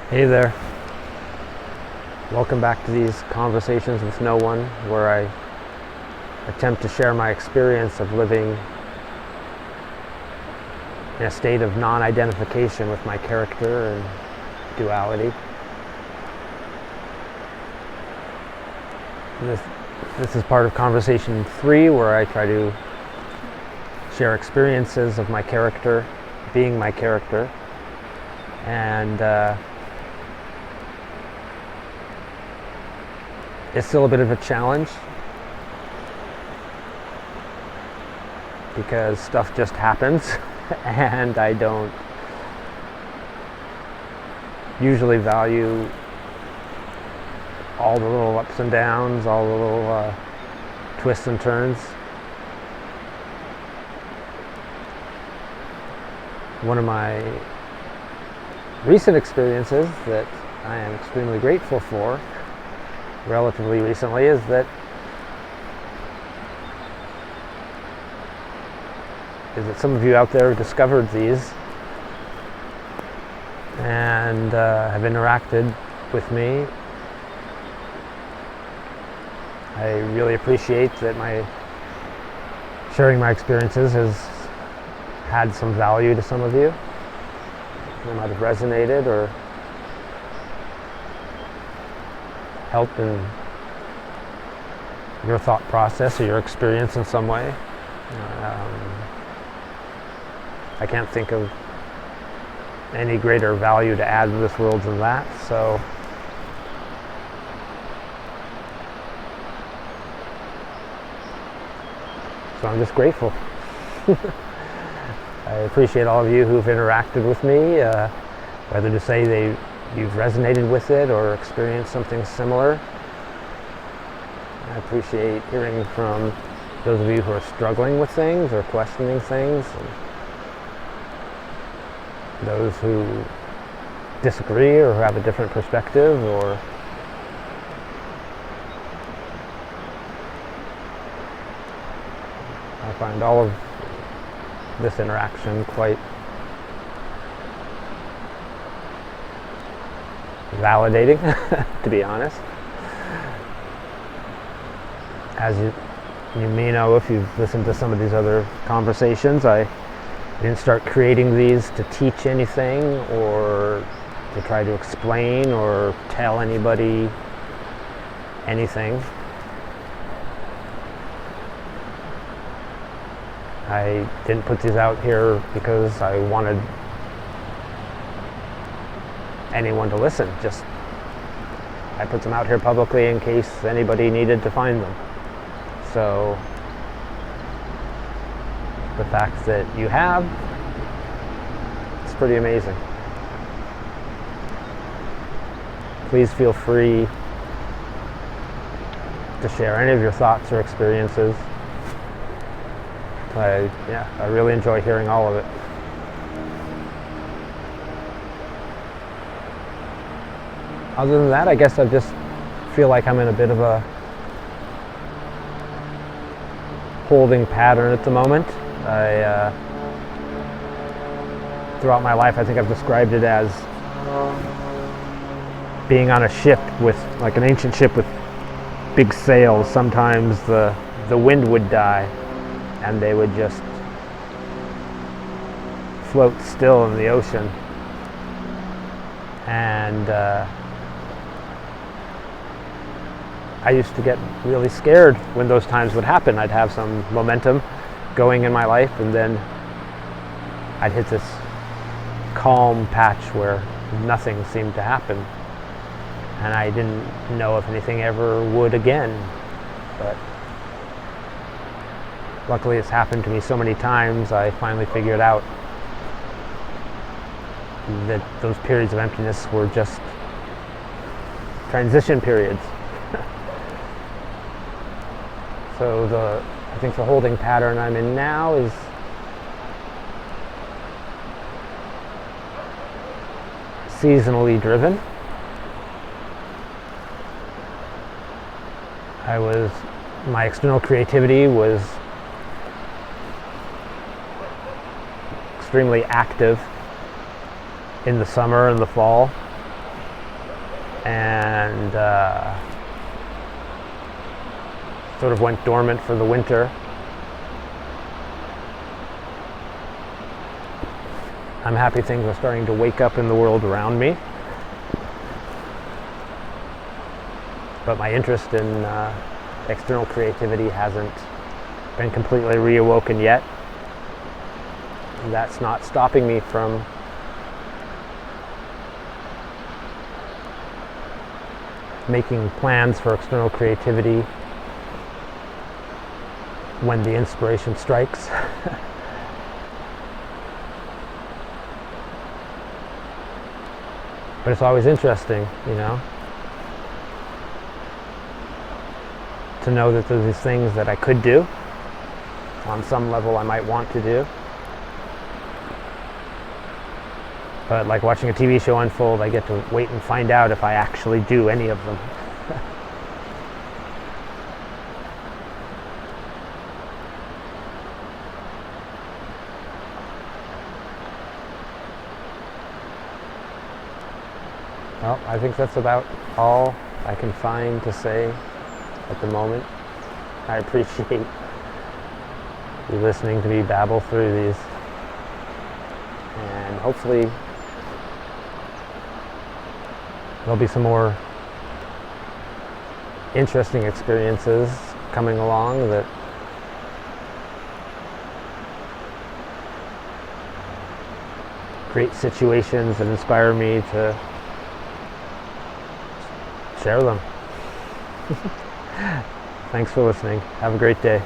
Hey there. Welcome back to these Conversations with No One, where I attempt to share my experience of living in a state of non-identification with my character and duality. This is part of Conversation 3, where I try to share experiences of my character, being my character, and it's still a bit of a challenge because stuff just happens and I don't usually value all the little ups and downs, all the little twists and turns. One of my recent experiences that I am extremely grateful for relatively recently is that some of you out there discovered these and have interacted with me. I really appreciate that sharing my experiences has had some value to some of you. They might have resonated or help in your thought process or your experience in some way. I can't think of any greater value to add to this world than that, so I'm just grateful. I appreciate all of you who've interacted with me, whether to say you've resonated with it or experienced something similar. I appreciate hearing from those of you who are struggling with things or questioning things, and those who disagree or have a different perspective, or I find all of this interaction quite validating, to be honest. As you may know, if you've listened to some of these other conversations, I didn't start creating these to teach anything or to try to explain or tell anybody anything. I didn't put these out here because I wanted anyone to listen. Just I put them out here publicly in case anybody needed to find them. So the fact that you have, it's pretty amazing. Please feel free to share any of your thoughts or experiences. I really enjoy hearing all of it. Other than that, I guess I just feel like I'm in a bit of a holding pattern at the moment. Throughout my life, I think I've described it as being on a ship with, like an ancient ship with big sails. Sometimes the wind would die and they would just float still in the ocean. And I used to get really scared when those times would happen. I'd have some momentum going in my life, and then I'd hit this calm patch where nothing seemed to happen. And I didn't know if anything ever would again. But luckily it's happened to me so many times, I finally figured out that those periods of emptiness were just transition periods. So I think the holding pattern I'm in now is seasonally driven. My external creativity was extremely active in the summer and the fall, and sort of went dormant for the winter. I'm happy things are starting to wake up in the world around me. But my interest in external creativity hasn't been completely reawoken yet. That's not stopping me from making plans for external creativity when the inspiration strikes. But it's always interesting, you know, to know that there's these things that I could do. On some level I might want to do. But like watching a TV show unfold, I get to wait and find out if I actually do any of them. Well, I think that's about all I can find to say at the moment. I appreciate you listening to me babble through these. And hopefully there'll be some more interesting experiences coming along that create situations that inspire me to share them. Thanks for listening. Have a great day.